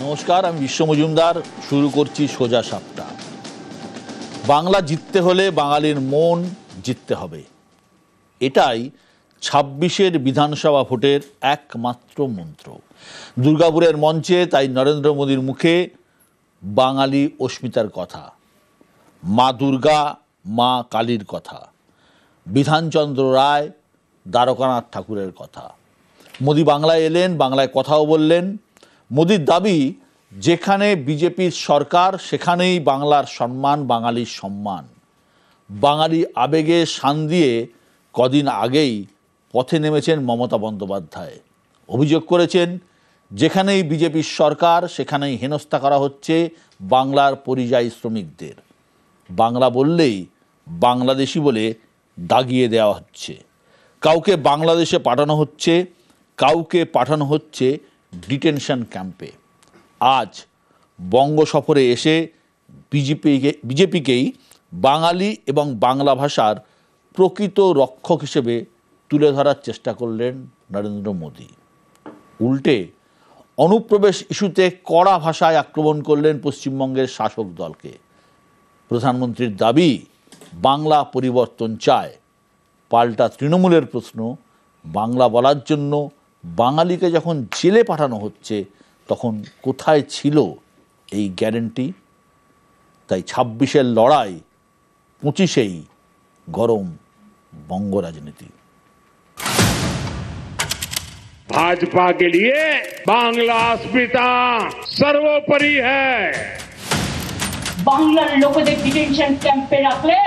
নমস্কার, আমি বিশ্ব মজুমদার। শুরু করছি সোজা সাপটা। বাংলা জিততে হলে বাঙালির মন জিততে হবে, এটাই ২৬-এর বিধানসভা ভোটের একমাত্র মন্ত্র। দুর্গাপুরের মঞ্চে তাই নরেন্দ্র মোদীর মুখে বাঙালি অস্মিতার কথা, মা দুর্গা, মা কালীর কথা, বিধানচন্দ্র রায়, দ্বারকানাথ ঠাকুরের কথা। মোদী বাংলায় এলেন, বাংলায় কথাও বললেন। মোদীর দাবি, যেখানে বিজেপির সরকার সেখানেই বাংলার সম্মান, বাঙালির সম্মান। বাঙালি আবেগে শান দিয়ে কদিন আগেই পথে নেমেছেন মমতা বন্দ্যোপাধ্যায়। অভিযোগ করেছেন, যেখানেই বিজেপির সরকার সেখানেই হেনস্থা করা হচ্ছে বাংলার পরিযায়ী শ্রমিকদের। বাংলা বললেই বাংলাদেশি বলে দাগিয়ে দেওয়া হচ্ছে। কাউকে বাংলাদেশে পাঠানো হচ্ছে, কাউকে পাঠানো হচ্ছে ডিটেনশন ক্যাম্পে। আজ বঙ্গ সফরে এসে বিজেপিকেই বাঙালি এবং বাংলা ভাষার প্রকৃত রক্ষক হিসেবে তুলে ধরার চেষ্টা করলেন নরেন্দ্র মোদী। উল্টে অনুপ্রবেশ ইস্যুতে কড়া ভাষায় আক্রমণ করলেন পশ্চিমবঙ্গের শাসক দলকে। প্রধানমন্ত্রীর দাবি, বাংলা পরিবর্তন চায়। পাল্টা তৃণমূলের প্রশ্ন, বাংলা বলার জন্য বাঙালিকে যখন জেলে পাঠানো হচ্ছে তখন কোথায় ছিল এই গ্যারেন্টি? তাই ২৬-এর লড়াই, ২৫-এই গরম বঙ্গ রাজনীতি। भाजपा के लिए बांग्ला अस्मिता सर्वोपरि है। বাংলার লোকেদের ডিটেনশন ক্যাম্পে রাখলে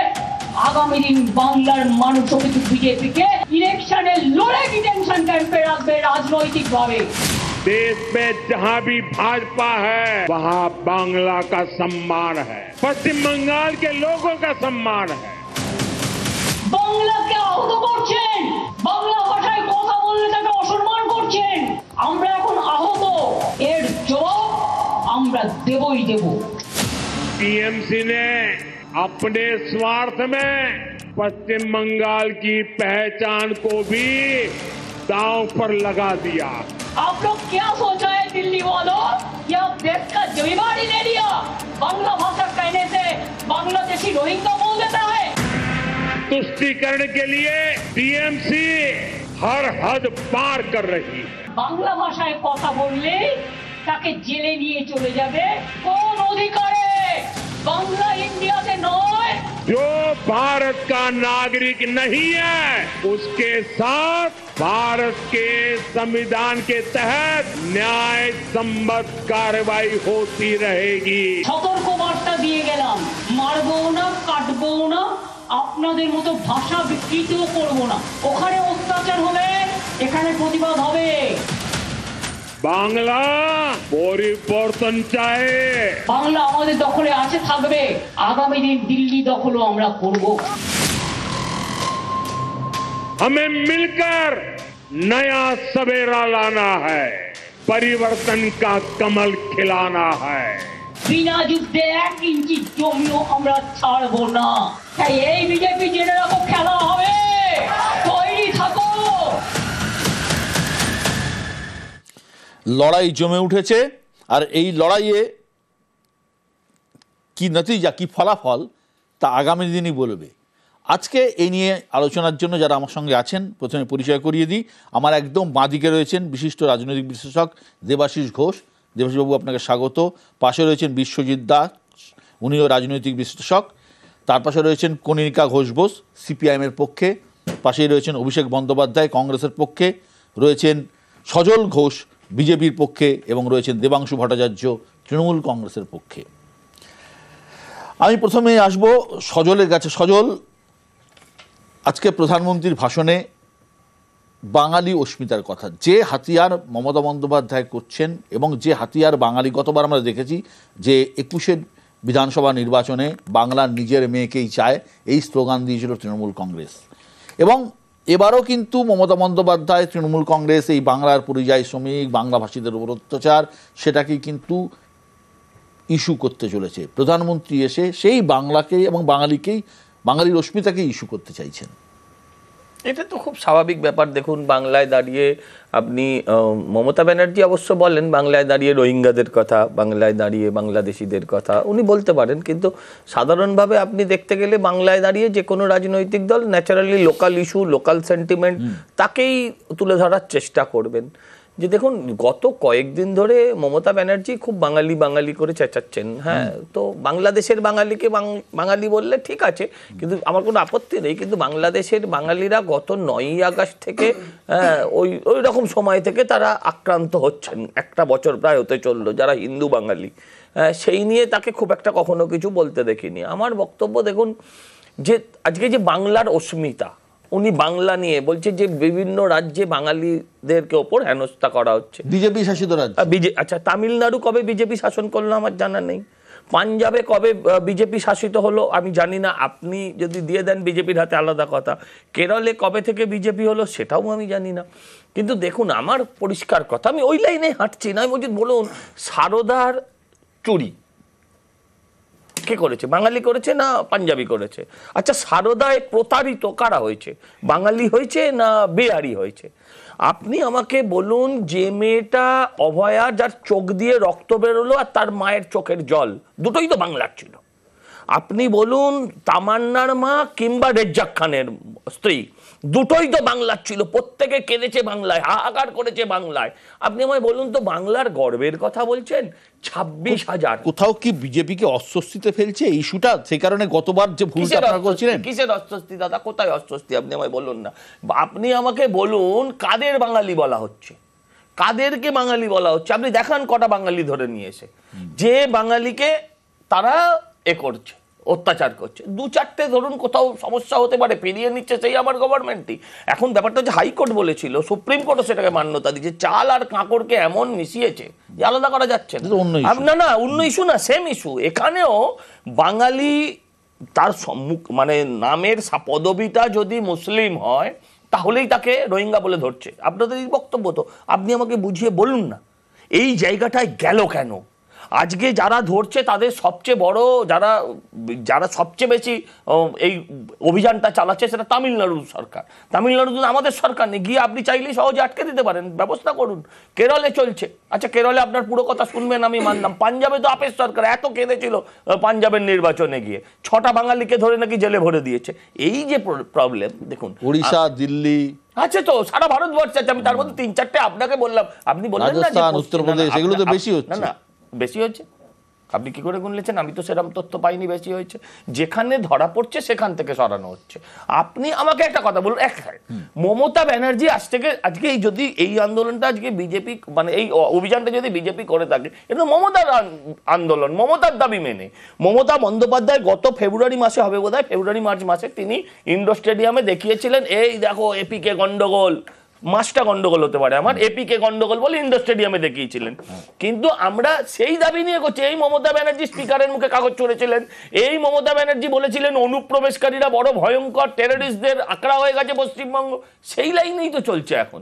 আগামী দিন বাংলার মানুষও কিন্তু বিজেপিকে ইলেকশনে লড়ে ডিটেনশন ক্যাম্পে রাখবে রাজনৈতিক ভাবে। देश में जहां भी भाजपा है वहां बांग्ला का सम्मान है, पश्चिम बंगाल के लोगों का सम्मान है। বাংলাকে আহত করছেন, বাংলা ভাষায় কথা বললে তাকে অসম্মান করছেন। আমরা এখন আহত, এর জবাব আমরা দেবই দেব। टीएमसी ने अपने स्वार्थ में पश्चिम बंगाल की पहचान को भी दांव पर लगा दिया। आप लोग क्या सोचा है दिल्ली वालों, कि आप देश का जिम्मेदार ही ले लिया? बांग्ला भाषा कहने से बांग्लादेशी रोहिंग्या बोल देता है। तुष्टीकरण के लिए टीएमसी हर हद पार कर रही है। বাংলা ভাষায় কথা বললে তাকে জেলে নিয়ে চলে যাবে কোন অধিকারে? বাংলা ইন্ডিয়াতে নয়। जो भारत का नागरिक नहीं है उसके साथ भारत के संविधान के तहत न्याय सम्मत कार्रवाई होती रहेगी। সতর্ক বার্তা দিয়ে গেলাম, মারবো না, কাটবো না, আপনাদের মতো ভাষা বিকৃত করবো না। ওখানে অত্যাচার হলে এখানে প্রতিবাদ হবে। बांग्ला পরিবর্তন চায়। বাংলা আমাদের দখলে আছে, থাকবে। আগামী দিন দিল্লি দখলও আমরা করব। हमें मिलकर नया सवेरा लाना है, परिवर्तन का कमल खिलाना है। বিনা যুদ্ধে 1 ইঞ্চি জমিও আমরা ছাড়বো না। তাই এই বিজেপি জেনে রাখো, খেলা হবে, তৈরি থাকো। লড়াই জমে উঠেছে, আর এই লড়াইয়ে কি নতিজা, কি ফলাফল, তা আগামী দিনই বলবে। আজকে এই নিয়ে আলোচনার জন্য যারা আমার সঙ্গে আছেন, প্রথমে পরিচয় করিয়ে দিই। আমার একদম বাঁদিকে রয়েছেন বিশিষ্ট রাজনৈতিক বিশ্লেষক দেবাশিস ঘোষ। দেবাশিসবাবু, আপনাকে স্বাগত। পাশে রয়েছেন বিশ্বজিৎ দাস, উনিও রাজনৈতিক বিশ্লেষক। তার পাশে রয়েছেন কনিকা ঘোষ বোস, সিপিআইএমের পক্ষে। পাশেই রয়েছেন অভিষেক বন্দ্যোপাধ্যায়, কংগ্রেসের পক্ষে। রয়েছেন সজল ঘোষ, বিজেপির পক্ষে, এবং রয়েছেন দেবাংশু ভট্টাচার্য, তৃণমূল কংগ্রেসের পক্ষে। আমি প্রথমে আসব সজলের কাছে। সজল, আজকে প্রধানমন্ত্রীর ভাষণে বাঙালি অস্মিতার কথা, যে হাতিয়ার মমতা বন্দ্যোপাধ্যায় করছেন এবং যে হাতিয়ার বাঙালি, গতবার আমরা দেখেছি যে ২১-এর বিধানসভা নির্বাচনে বাংলার নিজের মেয়েকেই চায়, এই স্লোগান দিয়েছিল তৃণমূল কংগ্রেস। এবং এবারও কিন্তু মমতা বন্দ্যোপাধ্যায়, তৃণমূল কংগ্রেস এই বাংলার পরিযায়ী শ্রমিক, বাংলাভাষীদের উপর অত্যাচার, সেটাকেই কিন্তু ইস্যু করতে চলেছে। প্রধানমন্ত্রী এসে সেই বাংলাকেই এবং বাঙালির অস্মিতাকেই ইস্যু করতে চাইছেন। এটা তো খুব স্বাভাবিক ব্যাপার। দেখুন, বাংলায় দাঁড়িয়ে আপনি মমতা ব্যানার্জি অবশ্য বলেন বাংলায় দাঁড়িয়ে রোহিঙ্গাদের কথা, বাংলায় দাঁড়িয়ে বাংলাদেশিদের কথা উনি বলতে পারেন, কিন্তু সাধারণভাবে আপনি দেখতে গেলে বাংলায় দাঁড়িয়ে যে কোনো রাজনৈতিক দল naturally local issue, local sentiment তাকেই তুলে ধরার চেষ্টা করবেন। যে দেখুন, গত কয়েকদিন ধরে মমতা ব্যানার্জি খুব বাঙালি বাঙালি করে চেঁচাচ্ছেন। হ্যাঁ, তো বাংলাদেশের বাঙালিকে বাঙালি বললে ঠিক আছে, কিন্তু আমার কোনো আপত্তি নেই, কিন্তু বাংলাদেশের বাঙালিরা গত 9ই আগস্ট থেকে ওই রকম সময় থেকে তারা আক্রান্ত হচ্ছেন, একটা বছর প্রায় হতে চললো, যারা হিন্দু বাঙালি, সেই নিয়ে তাকে খুব একটা কখনো কিছু বলতে দেখিনি। আমার বক্তব্য দেখুন, যে আজকে যে বাংলার অস্মিতা, উনি বাংলা নিয়ে বলছে যে বিভিন্ন রাজ্যে বাঙালিদেরকে ওপর হেনস্থা করা হচ্ছে। বিজেপি শাসিত রাজ্য, আচ্ছা, তামিলনাড়ু কবে বিজেপি শাসন করলো আমার জানা নেই, পাঞ্জাবে কবে বিজেপি শাসিত হলো আমি জানি না, আপনি যদি দিয়ে দেন বিজেপির হাতে আলাদা কথা, কেরলে কবে থেকে বিজেপি হলো সেটাও আমি জানি না। কিন্তু দেখুন, আমার পরিষ্কার কথা, আমি ওই লাইনে হাঁটছি না, আমি বলছি বলুন সারদার চুরি কে করেছে, বাঙালি করেছে না পাঞ্জাবি করেছে? আচ্ছা, সারদায় প্রতারিত কারা হয়েছে, বাঙালি হয়েছে না বেহারি হয়েছে? আপনি আমাকে বলুন, যে মেয়েটা অভয়া, যার চোখ দিয়ে রক্ত বেরোলো আর তার মায়ের চোখের জল, দুটোই তো বাংলার ছিল। আপনি বলুন তামান্নার মা কিংবা রেজ্জাক খানের স্ত্রী, দুটোই তো বাংলার ছিল, প্রত্যেকে কেঁদেছে বাংলায়, হাহাকার করেছে বাংলায়। আপনি আমায় বলুন তো, বাংলার গর্বের কথা বলছেন 26,000। কোথাও কি বিজেপিকে অস্বস্তিতে ফেলছে এই ইস্যুটা? সেই কারণে গতবার যে ভুলটা আপনারা করেছিলেন। কিসের অস্বস্তি দাদা, কোথায় অস্বস্তি আপনি আমায় বলুন না। আপনি আমাকে বলুন কাদের বাঙালি বলা হচ্ছে, কাদেরকে বাঙালি বলা হচ্ছে? আপনি দেখান কটা বাঙালি ধরে নিয়ে এসে, যে বাঙালিকে তারা করছে, অত্যাচার করছে। 2-4টে ধরুন কোথাও সমস্যা হতে পারে, পেরিয়ে নিচ্ছে, সেই আমার গভর্নমেন্টই। এখন ব্যাপারটা হচ্ছে হাইকোর্ট বলেছিল, সুপ্রিম কোর্টও সেটাকে মান্যতা দিচ্ছে, চাল আর কাঁকড়কে এমন মিশিয়েছে যে আলাদা করা যাচ্ছে না। না, অন্য ইস্যু না, সেম ইস্যু। এখানেও বাঙালি তার মানে নামের পদবিটা যদি মুসলিম হয় তাহলেই তাকে রোহিঙ্গা বলে ধরছে। আপনাদের এই বক্তব্য তো, আপনি আমাকে বুঝিয়ে বলুন না এই জায়গাটায় গেল কেন? আজকে যারা ধরছে তাদের সবচেয়ে বড়, যারা সবচেয়ে বেশি এই অভিযানটা চালাচ্ছে সেটা তামিলনাড়ু সরকার। তামিলনাড়ু আমাদের সরকার নেই, গিয়ে আপনি চাইলেই সহজে আটকে দিতে পারেন, ব্যবস্থা করুন। কেরলে চলছে, আচ্ছা কেরলে আপনার পুরো কথা শুনবেন আমি মানলাম। পাঞ্জাবে তো আপের সরকার এত কেঁদেছিল পাঞ্জাবের নির্বাচনে গিয়ে, 6টা বাঙালিকে ধরে নাকি জেলে ভরে দিয়েছে। এই যে প্রবলেম দেখুন, ওড়িশা, দিল্লি আছে তো, সারা ভারতবর্ষে আছে। আমি তার মধ্যে 3-4টে আপনাকে বললাম, আপনি বললেন না রাজস্থান, উত্তরপ্রদেশ, এগুলো তো বেশি হচ্ছে। না, বেশি হচ্ছে। আপনি কি করে গুনলেছেন? আমি তো সেরকম তথ্য পাইনি বেশি হয়েছে। যেখানে ধরা পড়ছে সেখান থেকে সরানো হচ্ছে। আপনি আমাকে একটা কথা বলুন, মমতা ব্যানার্জি আজকে যদি এই আন্দোলনটা আজকে বিজেপি, মানে এই অভিযানটা যদি বিজেপি করে থাকে, এটা মমতার আন্দোলন, মমতার দাবি মেনে। মমতা বন্দ্যোপাধ্যায় গত ফেব্রুয়ারি মাসে হবে বোধহয়, ফেব্রুয়ারি-মার্চ মাসে তিনি ইন্ডোর স্টেডিয়ামে দেখিয়েছিলেন, এই দেখো এপিকে গন্ডগোল, মাসটা গন্ডগোল হতে পারে আমার, এপিকে গন্ডগোল বলে ইন্ডোর স্টেডিয়ামে দেখিয়েছিলেন। কিন্তু আমরা সেই দাবি নিয়ে করছি। এই মমতা ব্যানার্জি স্পিকারের মুখে কাগজ চড়েছিলেন, এই মমতা ব্যানার্জি বলেছিলেন অনুপ্রবেশকারীরা বড় ভয়ঙ্কর, টেররিস্টদের আকড়া হয়ে গেছে পশ্চিমবঙ্গ, সেই লাইনেই তো চলছে এখন।